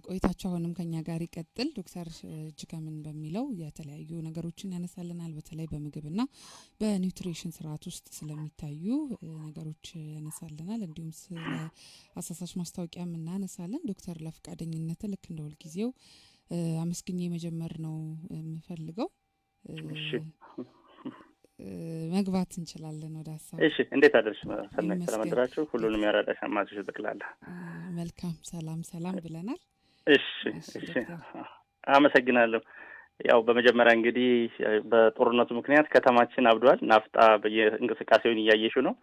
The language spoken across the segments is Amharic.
ቆይታቸው አሁንም ከኛ ጋር ይቀጥል። ዶክተር እጅጋምን በሚለው የተለያዩ ነገሮችን ያነሳልናል። በተለይ በምግብና በኒውትሪሽን ስርዓት ውስጥ ስለሚታዩ ነገሮች ያነሳልናል። እንዲሁም ስለ አሳሳች ማስታወቂያም እናነሳለን። ዶክተር ለፈቃደኝነት ልክ እንደ ሁልጊዜው አመስግኜ መጀመር ነው የምፈልገው። መግባት እንችላለን ወደ ሀሳብ። እሺ፣ እንዴት አደርሽ? ሰናይ ስለመድራችሁ ሁሉንም ያራዳሽ አማዞች ተጠቅላላ መልካም ሰላም ብለናል። እሺ፣ አመሰግናለሁ። ያው በመጀመሪያ እንግዲህ በጦርነቱ ምክንያት ከተማችን አብዷል። ናፍጣ በየእንቅስቃሴውን እያየሹ ነው።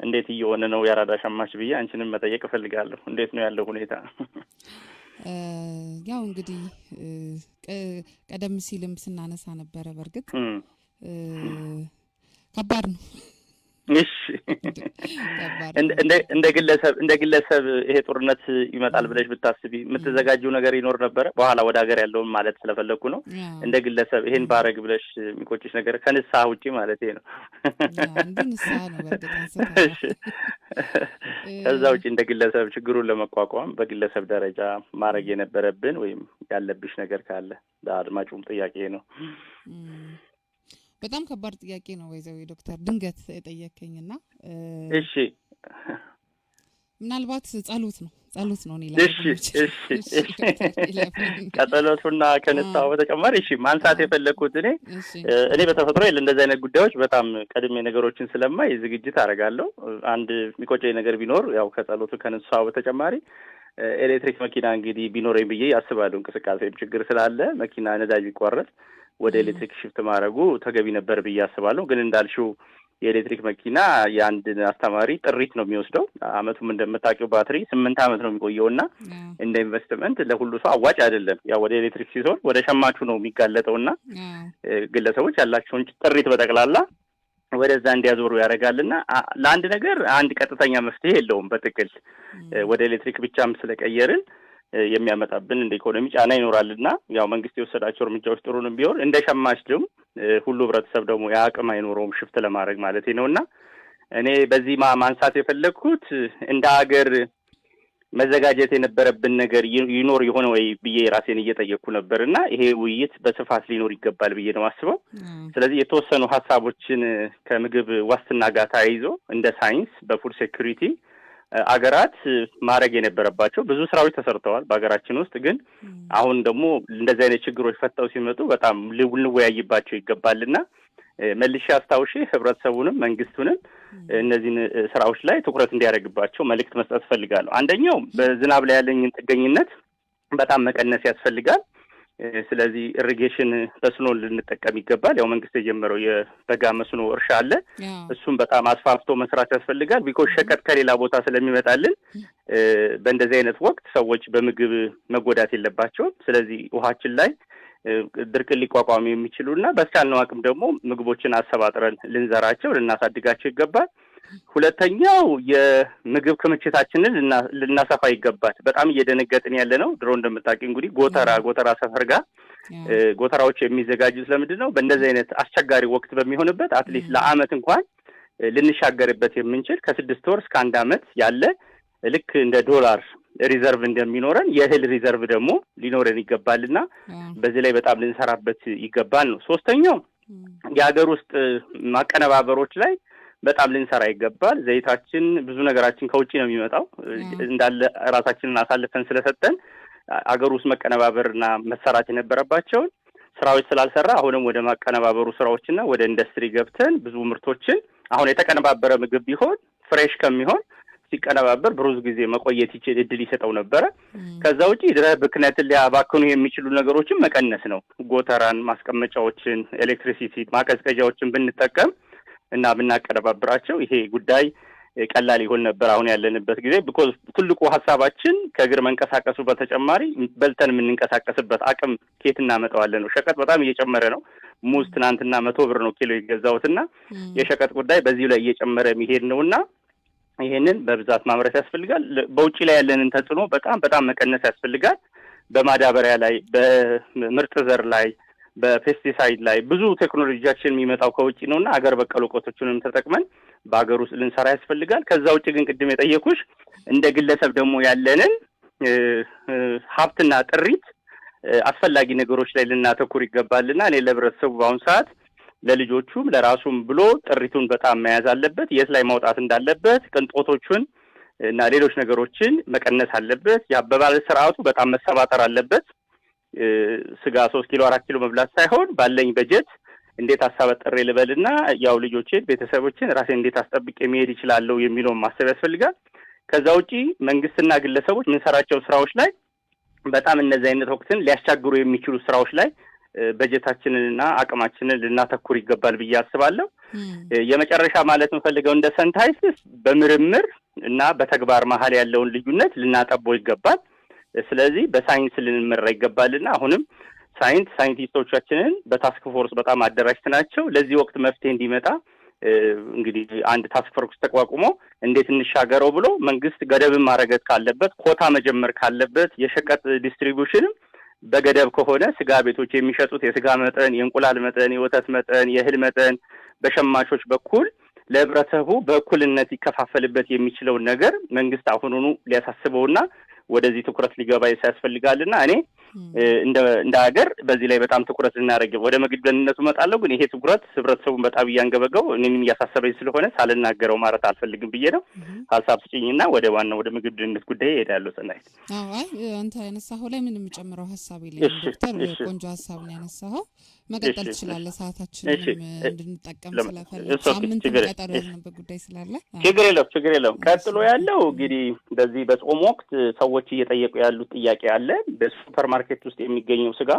እንዴት እየሆነ ነው ያራዳሽ አማች ብዬ አንቺንም መጠየቅ እፈልጋለሁ። እንዴት ነው ያለው ሁኔታ? ያው እንግዲህ ቀደም ሲልም ስናነሳ ነበረ። በእርግጥ ከባድ ነው። እሺ፣ እንደ ግለሰብ ይሄ ጦርነት ይመጣል ብለሽ ብታስቢ የምትዘጋጂው ነገር ይኖር ነበረ? በኋላ ወደ ሀገር ያለውን ማለት ስለፈለኩ ነው። እንደ ግለሰብ ይሄን ባረግ ብለሽ የሚቆጭሽ ነገር ከንስሐ ውጪ ማለት ነው? ንስሐ ነው በእርግጥ። ከዛ ውጪ እንደ ግለሰብ ችግሩን ለመቋቋም በግለሰብ ደረጃ ማድረግ የነበረብን ወይም ያለብሽ ነገር ካለ ለአድማጩም ጥያቄ ነው። በጣም ከባድ ጥያቄ ነው ወይዘሮ ዶክተር ድንገት የጠየቀኝና እሺ፣ ምናልባት ጸሎት ነው እኔ ከጸሎቱና ከንስሐው በተጨማሪ እሺ ማንሳት የፈለኩት እኔ በተፈጥሮ እንደዚህ አይነት ጉዳዮች በጣም ቀድሜ ነገሮችን ስለማይ ዝግጅት አደርጋለሁ። አንድ የሚቆጨኝ ነገር ቢኖር ያው ከጸሎቱ ከንስሐው በተጨማሪ ኤሌክትሪክ መኪና እንግዲህ ቢኖረኝ ብዬ ያስባለሁ። እንቅስቃሴም ችግር ስላለ መኪና ነዳጅ ቢቋረጥ ወደ ኤሌክትሪክ ሽፍት ማድረጉ ተገቢ ነበር ብዬ አስባለሁ። ግን እንዳልሽው የኤሌክትሪክ መኪና የአንድ አስተማሪ ጥሪት ነው የሚወስደው። አመቱም እንደምታውቂው ባትሪ 8 አመት ነው የሚቆየውና እንደ ኢንቨስትመንት ለሁሉ ሰው አዋጭ አይደለም። ያው ወደ ኤሌክትሪክ ሲዞር ወደ ሸማቹ ነው የሚጋለጠውና ግለሰቦች ያላቸውን ጥሪት በጠቅላላ ወደዛ እንዲያዞሩ ያደርጋልና ለአንድ ነገር አንድ ቀጥተኛ መፍትሄ የለውም። በጥቅል ወደ ኤሌክትሪክ ብቻም ስለቀየርን የሚያመጣብን እንደ ኢኮኖሚ ጫና ይኖራልና ያው መንግስት የወሰዳቸው እርምጃዎች ጥሩንም ቢሆን እንደ ሸማች ደግሞ ሁሉ ህብረተሰብ ደግሞ የአቅም አይኖረውም ሽፍት ለማድረግ ማለት ነውና እኔ በዚህ ማንሳት የፈለኩት እንደ ሀገር መዘጋጀት የነበረብን ነገር ይኖር ይሆን ወይ ብዬ ራሴን እየጠየቅኩ ነበርና ይሄ ውይይት በስፋት ሊኖር ይገባል ብዬ ነው አስበው። ስለዚህ የተወሰኑ ሀሳቦችን ከምግብ ዋስትና ጋር ተያይዞ እንደ ሳይንስ በፉድ ሴኩሪቲ አገራት ማድረግ የነበረባቸው ብዙ ስራዎች ተሰርተዋል በአገራችን ውስጥ። ግን አሁን ደግሞ እንደዚህ አይነት ችግሮች ፈተው ሲመጡ በጣም ልንወያይባቸው ይገባልና መልሼ አስታውሼ ህብረተሰቡንም መንግስቱንም እነዚህን ስራዎች ላይ ትኩረት እንዲያደርግባቸው መልእክት መስጠት ፈልጋለሁ። አንደኛው በዝናብ ላይ ያለኝን ጥገኝነት በጣም መቀነስ ያስፈልጋል። ስለዚህ ኢሪጌሽን መስኖ ልንጠቀም ይገባል። ያው መንግስት የጀመረው የበጋ መስኖ እርሻ አለ። እሱም በጣም አስፋፍቶ መስራት ያስፈልጋል። ቢኮዝ ሸቀጥ ከሌላ ቦታ ስለሚመጣልን በእንደዚህ አይነት ወቅት ሰዎች በምግብ መጎዳት የለባቸውም። ስለዚህ ውሃችን ላይ ድርቅን ሊቋቋሙ የሚችሉና በቻልነው አቅም ደግሞ ምግቦችን አሰባጥረን ልንዘራቸው ልናሳድጋቸው ይገባል። ሁለተኛው የምግብ ክምችታችንን ልናሰፋ ይገባል። በጣም እየደነገጥን ያለ ነው። ድሮ እንደምታውቂው እንግዲህ ጎተራ ሰፈር ጋር ጎተራዎች የሚዘጋጁት ለምንድን ነው? በእንደዚህ አይነት አስቸጋሪ ወቅት በሚሆንበት አትሊስት ለአመት እንኳን ልንሻገርበት የምንችል ከ6 ወር እስከ 1 አመት ያለ ልክ እንደ ዶላር ሪዘርቭ እንደሚኖረን የእህል ሪዘርቭ ደግሞ ሊኖረን ይገባልና በዚህ ላይ በጣም ልንሰራበት ይገባል ነው። ሶስተኛው የሀገር ውስጥ ማቀነባበሮች ላይ በጣም ልንሰራ ይገባል። ዘይታችን ብዙ ነገራችን ከውጪ ነው የሚመጣው። እንዳለ ራሳችንን አሳልፈን ስለሰጠን አገር ውስጥ መቀነባበርና መሰራት የነበረባቸውን ስራዎች ስላልሰራ አሁንም ወደ ማቀነባበሩ ስራዎችና ወደ ኢንዱስትሪ ገብተን ብዙ ምርቶችን አሁን የተቀነባበረ ምግብ ቢሆን ፍሬሽ ከሚሆን ሲቀነባበር ብዙ ጊዜ መቆየት ይችል እድል ይሰጠው ነበር። ከዛ ውጪ ብክነትን ሊያባክኑ የሚችሉ ነገሮችን መቀነስ ነው። ጎተራን፣ ማስቀመጫዎችን፣ ኤሌክትሪሲቲ ማቀዝቀዣዎችን ብንጠቀም እና ብናቀነባብራቸው ይሄ ጉዳይ ቀላል ይሆን ነበር አሁን ያለንበት ጊዜ። ቢኮዝ ትልቁ ሐሳባችን ከእግር መንቀሳቀሱ በተጨማሪ በልተን የምንንቀሳቀስበት አቅም ከየት እናመጣዋለን ነው። ሸቀጥ በጣም እየጨመረ ነው። ሙዝ ትናንትና 100 ብር ነው ኪሎ የገዛሁትና የሸቀጥ ጉዳይ በዚህ ላይ እየጨመረ የሚሄድ ነውና ይሄንን በብዛት ማምረት ያስፈልጋል። በውጪ ላይ ያለንን ተጽዕኖ በጣም መቀነስ ያስፈልጋል። በማዳበሪያ ላይ፣ በምርጥ ዘር ላይ፣ በፔስቲሳይድ ላይ ብዙ ቴክኖሎጂያችን የሚመጣው ከውጪ ነውና አገር በቀል እውቀቶችንም ተጠቅመን በአገር ውስጥ ልንሰራ ያስፈልጋል። ከዛ ውጪ ግን ቅድም የጠየኩሽ እንደ ግለሰብ ደግሞ ያለንን ሀብትና ጥሪት አስፈላጊ ነገሮች ላይ ልናተኩር ይገባልና እኔ ለህብረተሰቡ በአሁን ሰዓት ለልጆቹም ለራሱም ብሎ ጥሪቱን በጣም መያዝ አለበት። የት ላይ ማውጣት እንዳለበት ቅንጦቶቹን እና ሌሎች ነገሮችን መቀነስ አለበት። የአበባል ስርዓቱ በጣም መሰባጠር አለበት። ስጋ 3 ኪሎ 4 ኪሎ መብላት ሳይሆን ባለኝ በጀት እንዴት አሳበጥሬ ልበልና ያው ልጆቼን ቤተሰቦችን ራሴን እንዴት አስጠብቄ መሄድ ይችላልው የሚለውን ማሰብ ያስፈልጋል። ከዛ ውጪ መንግስትና ግለሰቦች ምንሰራቸው ስራዎች ላይ በጣም እነዚህ አይነት ወቅትን ሊያስቸግሩ የሚችሉ ስራዎች ላይ በጀታችንንና አቅማችንን ልናተኩር ይገባል ብዬ አስባለሁ። የመጨረሻ ማለት እንፈልገው እንደ ሳይንቲስት በምርምር እና በተግባር መሀል ያለውን ልዩነት ልናጠበው ይገባል። ስለዚህ በሳይንስ ልንመራ ይገባልና አሁንም ሳይንቲስቶቻችንን በታስክ ፎርስ በጣም አደራጅተናቸው ለዚህ ወቅት መፍትሄ እንዲመጣ እንግዲህ አንድ ታስክ ፎርስ ተቋቁሞ እንዴት እንሻገረው ብሎ መንግስት ገደብን ማረጋገጥ ካለበት ኮታ መጀመር ካለበት የሸቀጥ ዲስትሪቢዩሽንም በገደብ ከሆነ ስጋ ቤቶች የሚሸጡት የስጋ መጠን፣ የእንቁላል መጠን፣ የወተት መጠን፣ የእህል መጠን በሸማቾች በኩል ለህብረተሰቡ በእኩልነት ይከፋፈልበት የሚችለውን ነገር መንግስት አሁኑኑ ሊያሳስበውና ወደዚህ ትኩረት ሊገባ ያስፈልጋልና እኔ እንደ ሀገር በዚህ ላይ በጣም ትኩረት ልናደርግ ወደ ምግብ ደህንነቱ መጣለው። ግን ይሄ ትኩረት ህብረተሰቡን በጣም እያንገበገው እኔንም እያሳሰበኝ ስለሆነ ሳልናገረው ማለት አልፈልግም ብዬ ነው። ሀሳብ ስጪኝና ወደ ዋናው ወደ ምግብ ደህንነት ጉዳይ እሄዳለሁ። ሰናይት አይ አንተ ያነሳኸው ላይ ምንም ጨምረው ሀሳብ የለኝም ዶክተር፣ ቆንጆ ሀሳብ ነው ያነሳኸው። መቀጠል ትችላለህ። ሰዓታችንን እንድንጠቀም ስለፈለግ ሳምንት ቀጠሮ ያለበት ጉዳይ ስላለ ችግር የለውም። ቀጥሎ ያለው እንግዲህ በዚህ በጾም ወቅት ሰዎች እየጠየቁ ያሉት ጥያቄ አለ። በሱፐር ማርኬት ውስጥ የሚገኘው ስጋ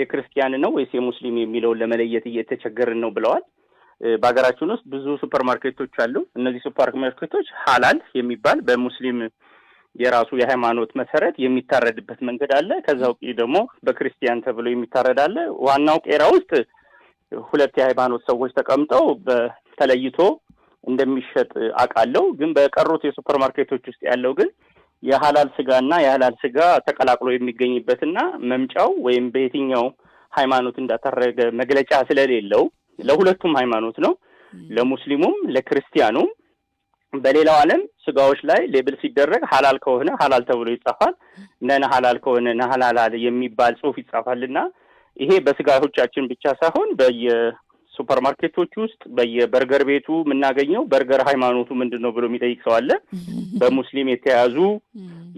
የክርስቲያን ነው ወይስ የሙስሊም የሚለውን ለመለየት እየተቸገርን ነው ብለዋል። በአገራችን ውስጥ ብዙ ሱፐር ማርኬቶች አሉ። እነዚህ ሱፐር ማርኬቶች ሐላል የሚባል በሙስሊም የራሱ የሃይማኖት መሰረት የሚታረድበት መንገድ አለ። ከዛው ደግሞ በክርስቲያን ተብሎ የሚታረድ አለ። ዋናው ቄራ ውስጥ 2 የሃይማኖት ሰዎች ተቀምጠው በተለይቶ እንደሚሸጥ አቃለው። ግን በቀሩት የሱፐር ማርኬቶች ውስጥ ያለው ግን የሐላል ስጋና የሐላል ስጋ ተቀላቅሎ የሚገኝበትና መምጫው ወይም በየትኛው ሃይማኖት እንዳተረገ መግለጫ ስለሌለው ለሁለቱም ሃይማኖት ነው፣ ለሙስሊሙም ለክርስቲያኑም። በሌላው ዓለም ስጋዎች ላይ ሌብል ሲደረግ ሐላል ከሆነ ሐላል ተብሎ ይጻፋል፣ ነነ ሐላል ከሆነ ነሐላል የሚባል ጽሑፍ ይጻፋልና ይሄ በስጋዎቻችን ብቻ ሳይሆን በየሱፐር ማርኬቶች ውስጥ በየበርገር ቤቱ የምናገኘው በርገር ሃይማኖቱ ምንድነው ብሎ የሚጠይቅ ሰው አለ። በሙስሊም የተያዙ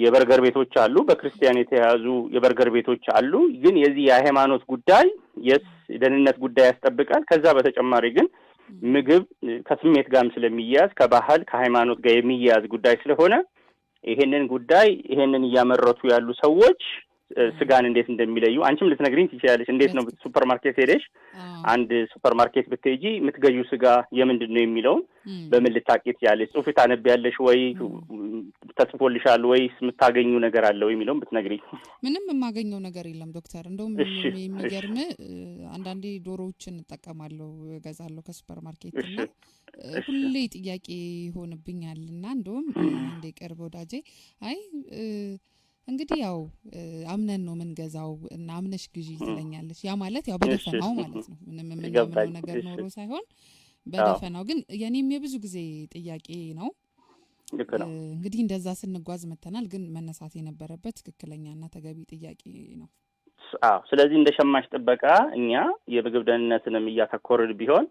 የበርገር ቤቶች አሉ፣ በክርስቲያን የተያዙ የበርገር ቤቶች አሉ። ግን የዚህ የሃይማኖት ጉዳይ የደህንነት ጉዳይ ያስጠብቃል። ከዛ በተጨማሪ ግን ምግብ ከስሜት ጋርም ስለሚያያዝ ከባህል ከሃይማኖት ጋር የሚያያዝ ጉዳይ ስለሆነ ይሄንን እያመረቱ ያሉ ሰዎች ስጋን እንዴት እንደሚለዩ አንቺም ልትነግሪኝ ትችላለሽ። እንዴት ነው ሱፐር ማርኬት ሄደሽ አንድ ሱፐር ማርኬት ብትሄጂ የምትገዢ ስጋ የምንድነው የሚለው በምን ልታውቂ ትችላለሽ? ጽሑፍ ታነቢያለሽ ወይ ተጽፎልሻል ወይስ የምታገኙ ነገር አለ ወይ የሚለውን ብትነግሪኝ። ምንም የማገኘው ነገር የለም ዶክተር። እንደውም የሚገርም አንዳንዴ ዶሮዎችን እጠቀማለሁ እገዛለሁ ከሱፐር ማርኬት እና ሁሌ ጥያቄ ይሆንብኛልና እንደውም አንዴ ቅርብ ወዳጄ አይ እንግዲህ ያው አምነን ነው የምንገዛው እና አምነሽ ግዢ ትለኛለች። ያ ማለት ያው በደፈናው ማለት ነው። ምንም የምናምነው ነገር ኖሮ ሳይሆን በደፈናው። ግን የኔም የብዙ ጊዜ ጥያቄ ነው። እንግዲህ እንደዛ ስንጓዝ መተናል። ግን መነሳት የነበረበት ትክክለኛና ተገቢ ጥያቄ ነው። ስለዚህ እንደ ሸማች ጥበቃ እኛ የምግብ ደህንነትንም እያተኮርን ቢሆን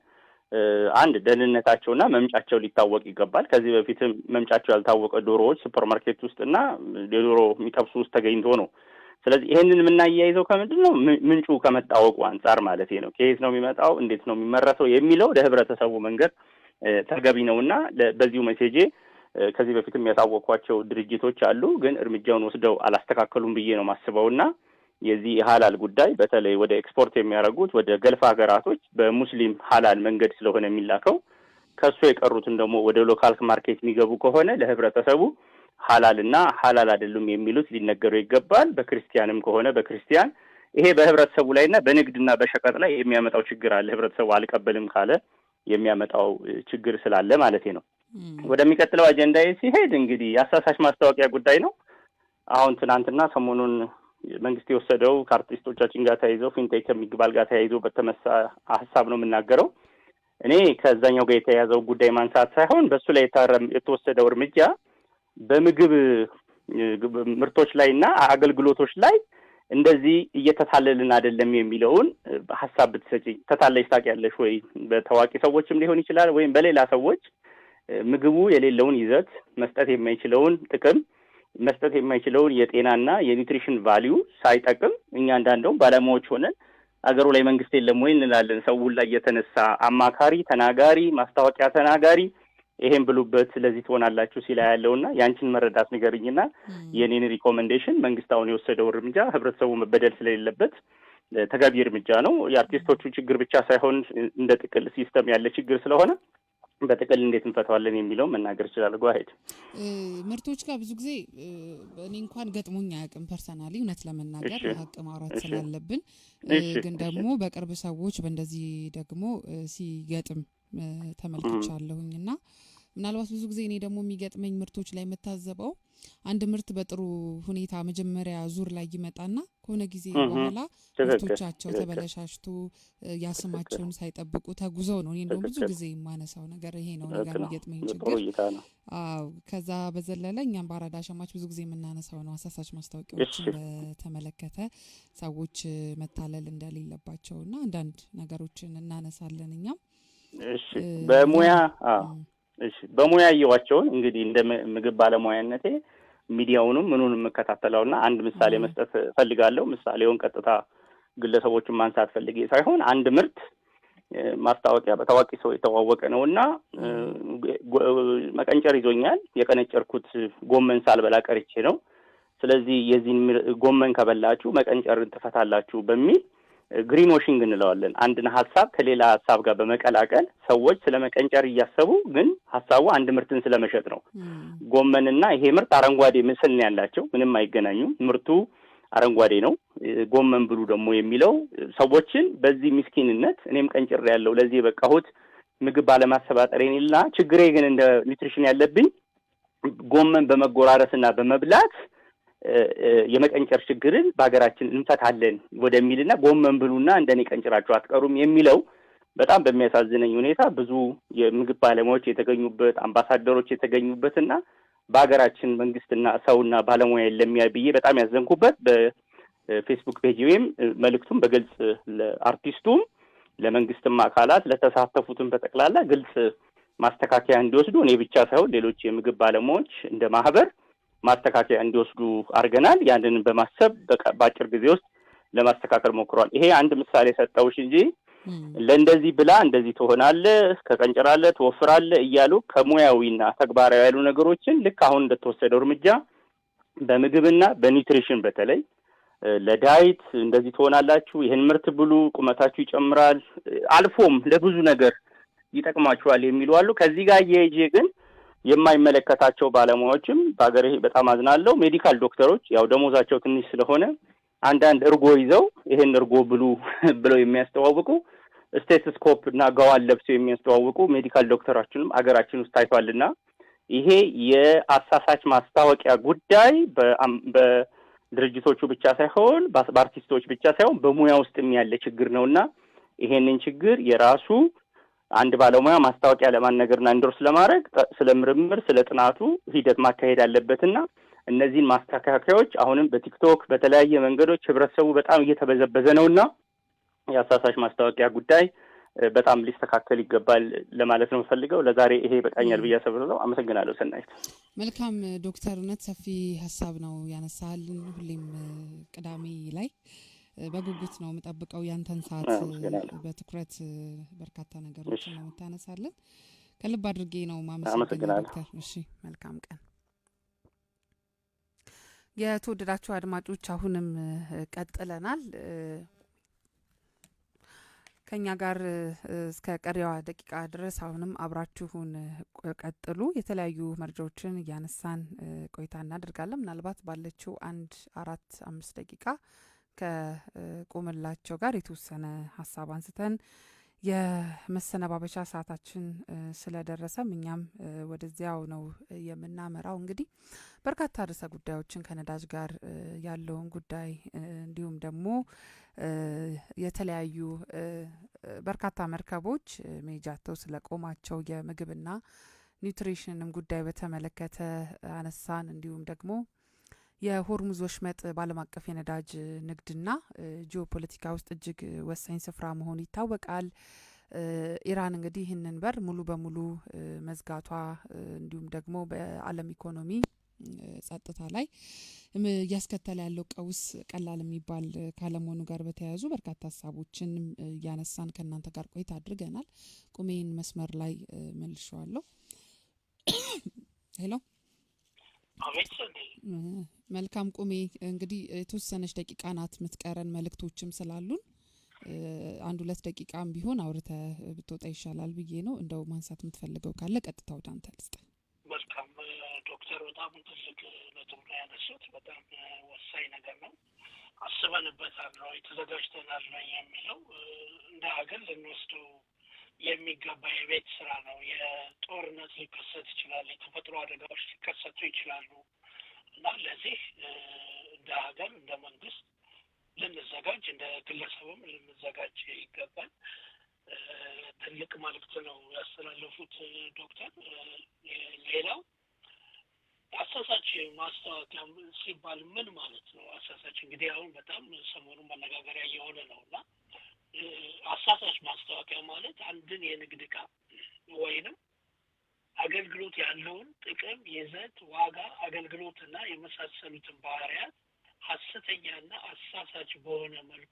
አንድ ደህንነታቸውና መምጫቸው ሊታወቅ ይገባል። ከዚህ በፊትም መምጫቸው ያልታወቀ ዶሮዎች ሱፐር ማርኬት ውስጥና የዶሮ የሚጠብሱ ውስጥ ተገኝቶ ነው። ስለዚህ ይሄንን የምናያይዘው ከምንድን ነው? ምንጩ ከመታወቁ አንጻር ማለት ነው። ከየት ነው የሚመጣው፣ እንዴት ነው የሚመረተው የሚለው ለህብረተሰቡ መንገር ተገቢ ነውና በዚሁ ሜሴጄ ከዚህ በፊትም ያሳወቅኳቸው ድርጅቶች አሉ፣ ግን እርምጃውን ወስደው አላስተካከሉም ብዬ ነው ማስበውና የዚህ ሐላል ጉዳይ በተለይ ወደ ኤክስፖርት የሚያደርጉት ወደ ገልፍ ሀገራቶች በሙስሊም ሐላል መንገድ ስለሆነ የሚላከው ከሱ የቀሩትን ደግሞ ወደ ሎካል ማርኬት የሚገቡ ከሆነ ለህብረተሰቡ ሐላልና ሐላል አይደሉም የሚሉት ሊነገሩ ይገባል። በክርስቲያንም ከሆነ በክርስቲያን ይሄ በህብረተሰቡ ላይና በንግድና በሸቀጥ ላይ የሚያመጣው ችግር አለ። ህብረተሰቡ አልቀበልም ካለ የሚያመጣው ችግር ስላለ ማለት ነው። ወደሚቀጥለው አጀንዳዬ ሲሄድ እንግዲህ የአሳሳች ማስታወቂያ ጉዳይ ነው። አሁን ትናንትና ሰሞኑን መንግስት የወሰደው ከአርቲስቶቻችን ጋር ተያይዘው ፊንቴክ ከሚግባል ጋር ተያይዘው በተመሳ ሀሳብ ነው የምናገረው። እኔ ከዛኛው ጋር የተያያዘው ጉዳይ ማንሳት ሳይሆን በሱ ላይ የተወሰደው እርምጃ በምግብ ምርቶች ላይ እና አገልግሎቶች ላይ እንደዚህ እየተታለልን አይደለም የሚለውን ሐሳብ ብትሰጪኝ። ተታለሽ ታውቂያለሽ ወይ? በታዋቂ ሰዎችም ሊሆን ይችላል ወይም በሌላ ሰዎች ምግቡ የሌለውን ይዘት መስጠት የማይችለውን ጥቅም መስጠት የማይችለውን የጤናና የኒውትሪሽን ቫልዩ ሳይጠቅም እኛ እንዳንደውም ባለሙያዎች ሆነን አገሩ ላይ መንግስት የለም ወይ እንላለን። ሰው ሁሉ እየተነሳ አማካሪ፣ ተናጋሪ፣ ማስታወቂያ ተናጋሪ ይሄን ብሉበት ስለዚህ ትሆናላችሁ ሲላ ያለውና ያንቺን መረዳት ንገርኝና የኔን ሪኮመንዴሽን መንግስት አሁን የወሰደው እርምጃ ህብረተሰቡ መበደል ስለሌለበት ተገቢ እርምጃ ነው። የአርቲስቶቹ ችግር ብቻ ሳይሆን እንደ ጥቅል ሲስተም ያለ ችግር ስለሆነ በጥቅል እንዴት እንፈታዋለን የሚለው መናገር ይችላል። ጓሄድ ምርቶች ጋር ብዙ ጊዜ እኔ እንኳን ገጥሞኝ አያውቅም ፐርሰናሊ እውነት ለመናገር ሀቅ ማውራት ስላለብን፣ ግን ደግሞ በቅርብ ሰዎች በእንደዚህ ደግሞ ሲገጥም ተመልክቻለሁኝና ምናልባት ብዙ ጊዜ እኔ ደግሞ የሚገጥመኝ ምርቶች ላይ የምታዘበው አንድ ምርት በጥሩ ሁኔታ መጀመሪያ ዙር ላይ ይመጣና ከሆነ ጊዜ በኋላ ምርቶቻቸው ተበለሻሽቶ ያስማቸውን ሳይጠብቁ ተጉዘው ነው። እኔ እንደውም ብዙ ጊዜ የማነሳው ነገር ይሄ ነው ነገር የሚገጥመኝ ችግር። ከዛ በዘለለ እኛም በአራዳ ሸማች ብዙ ጊዜ የምናነሳው ነው አሳሳች ማስታወቂያዎችን በተመለከተ ሰዎች መታለል እንደሌለባቸውና አንዳንድ ነገሮችን እናነሳለን እኛም። በሙያ ያየዋቸውን እንግዲህ እንደ ምግብ ባለሙያነቴ ሚዲያውንም ምኑንም መከታተለውና አንድ ምሳሌ መስጠት ፈልጋለሁ። ምሳሌውን ቀጥታ ግለሰቦችን ማንሳት ፈልጌ ሳይሆን አንድ ምርት ማስታወቂያ በታዋቂ ሰው የተዋወቀ ነውና መቀንጨር ይዞኛል። የቀነጨርኩት ጎመን ሳልበላ ቀርቼ ነው። ስለዚህ የዚህን ጎመን ከበላችሁ መቀንጨርን ትፈታላችሁ በሚል ግሪን ዎሺንግ እንለዋለን። አንድን ሀሳብ ከሌላ ሀሳብ ጋር በመቀላቀል ሰዎች ስለመቀንጨር እያሰቡ ግን ሀሳቡ አንድ ምርትን ስለመሸጥ ነው። ጎመንና ይሄ ምርት አረንጓዴ ምስል ነው ያላቸው፣ ምንም አይገናኙም። ምርቱ አረንጓዴ ነው። ጎመን ብሉ ደግሞ የሚለው ሰዎችን በዚህ ምስኪንነት እኔም ቀንጭሬ ያለው ለዚህ የበቃሁት ምግብ ባለማሰባጠሬና ችግሬ ግን እንደ ኒውትሪሽን ያለብኝ ጎመን በመጎራረስና በመብላት የመቀንጨር ችግርን በሀገራችን እንፈታለን ወደሚልና ጎመን ብሉና እንደኔ ቀንጭራችሁ አትቀሩም የሚለው በጣም በሚያሳዝነኝ ሁኔታ ብዙ የምግብ ባለሙያዎች የተገኙበት አምባሳደሮች የተገኙበትና በሀገራችን መንግስትና ሰውና ባለሙያ ለሚያይ ብዬ በጣም ያዘንኩበት በፌስቡክ ፔጅ ወይም መልእክቱም በግልጽ ለአርቲስቱም ለመንግስትም አካላት ለተሳተፉትም በጠቅላላ ግልጽ ማስተካከያ እንዲወስዱ እኔ ብቻ ሳይሆን ሌሎች የምግብ ባለሙያዎች እንደ ማህበር ማስተካከያ እንዲወስዱ አድርገናል። ያንን በማሰብ በአጭር ጊዜ ውስጥ ለማስተካከል ሞክሯል። ይሄ አንድ ምሳሌ ሰጠውሽ እንጂ ለእንደዚህ ብላ እንደዚህ ትሆናለህ፣ ከቀንጨራለህ፣ ትወፍራለህ እያሉ ከሙያዊና ተግባራዊ ያሉ ነገሮችን ልክ አሁን እንደተወሰደው እርምጃ በምግብና በኒውትሪሽን በተለይ ለዳይት እንደዚህ ትሆናላችሁ፣ ይህን ምርት ብሉ፣ ቁመታችሁ ይጨምራል፣ አልፎም ለብዙ ነገር ይጠቅማችኋል የሚሉ አሉ። ከዚህ ጋር እየሄጄ ግን የማይመለከታቸው ባለሙያዎችም በአገሬ በጣም አዝናለሁ። ሜዲካል ዶክተሮች ያው ደሞዛቸው ትንሽ ስለሆነ አንዳንድ እርጎ ይዘው ይሄን እርጎ ብሉ ብለው የሚያስተዋውቁ ስቴቶስኮፕ እና ጋዋን ለብሰው የሚያስተዋውቁ ሜዲካል ዶክተሮችንም አገራችን ውስጥ ታይቷልና ይሄ የአሳሳች ማስታወቂያ ጉዳይ በድርጅቶቹ ብቻ ሳይሆን በአርቲስቶች ብቻ ሳይሆን በሙያ ውስጥም ያለ ችግር ነውና ይሄንን ችግር የራሱ አንድ ባለሙያ ማስታወቂያ ለማነገርና እንዶርስ ለማድረግ ስለ ምርምር ስለ ጥናቱ ሂደት ማካሄድ አለበትና እነዚህን ማስተካከያዎች አሁንም በቲክቶክ በተለያየ መንገዶች ህብረተሰቡ በጣም እየተበዘበዘ ነውና የአሳሳች ማስታወቂያ ጉዳይ በጣም ሊስተካከል ይገባል ለማለት ነው ፈልገው። ለዛሬ ይሄ በቃኛል ብዬ አሰብኩ። አመሰግናለሁ። ሰናይት። መልካም ዶክተርነት ሰፊ ሀሳብ ነው ያነሳልን። ሁሌም ቅዳሜ ላይ በጉጉት ነው የምጠብቀው ያንተን ሰዓት በትኩረት በርካታ ነገሮችን ነው የምታነሳለን። ከልብ አድርጌ ነው ማመሰግናለሁ ዶክተር። እሺ መልካም ቀን። የተወደዳችሁ አድማጮች አሁንም ቀጥለናል። ከኛ ጋር እስከ ቀሪዋ ደቂቃ ድረስ አሁንም አብራችሁን ቀጥሉ። የተለያዩ መረጃዎችን እያነሳን ቆይታ እናደርጋለን። ምናልባት ባለችው 4-5 ደቂቃ ከቆመላቸው ጋር የተወሰነ ሀሳብ አንስተን የመሰነባበቻ ሰዓታችን ስለደረሰም እኛም ወደዚያው ነው የምናመራው። እንግዲህ በርካታ ርዕሰ ጉዳዮችን ከነዳጅ ጋር ያለውን ጉዳይ እንዲሁም ደግሞ የተለያዩ በርካታ መርከቦች ሜጃተው ስለቆማቸው የምግብና ኒውትሪሽንም ጉዳይ በተመለከተ አነሳን። እንዲሁም ደግሞ የሆርሙዝ ወሽመጥ በዓለም አቀፍ የነዳጅ ንግድና ጂኦፖለቲካ ውስጥ እጅግ ወሳኝ ስፍራ መሆኑ ይታወቃል። ኢራን እንግዲህ ይህንን በር ሙሉ በሙሉ መዝጋቷ እንዲሁም ደግሞ በዓለም ኢኮኖሚ ጸጥታ ላይ እያስከተለ ያለው ቀውስ ቀላል የሚባል ካለመሆኑ ጋር በተያያዙ በርካታ ሀሳቦችን እያነሳን ከእናንተ ጋር ቆይታ አድርገናል። ቁሜን መስመር ላይ መልሼዋለሁ። ሄሎ መልካም ቁሜ፣ እንግዲህ የተወሰነች ደቂቃ ናት የምትቀረን፣ መልእክቶችም ስላሉን 1-2 ደቂቃም ቢሆን አውርተህ ብትወጣ ይሻላል ብዬ ነው። እንደው ማንሳት የምትፈልገው ካለ ቀጥታ ወደ አንተ ልስጥ። መልካም ዶክተር፣ በጣም ትልቅ ነጥብ ነው ያነሱት። በጣም ወሳኝ ነገር ነው። አስበንበታል ነው ተዘጋጅተናል ነው የሚለው እንደ ሀገር ልንወስደው የሚገባ የቤት ስራ ነው። የጦርነት ሊከሰት ይችላል፣ የተፈጥሮ አደጋዎች ሊከሰቱ ይችላሉ እና ለዚህ እንደ ሀገር እንደ መንግስት ልንዘጋጅ፣ እንደ ግለሰብም ልንዘጋጅ ይገባል። ትልቅ መልዕክት ነው ያስተላለፉት ዶክተር። ሌላው አሳሳች ማስታወቂያ ሲባል ምን ማለት ነው? አሳሳች እንግዲህ አሁን በጣም ሰሞኑን መነጋገሪያ እየሆነ ነው እና አሳሳች ማስታወቂያ ማለት አንድን የንግድ ዕቃ ወይንም አገልግሎት ያለውን ጥቅም፣ ይዘት፣ ዋጋ፣ አገልግሎትና የመሳሰሉትን ባህሪያት ሐሰተኛና አሳሳች በሆነ መልኩ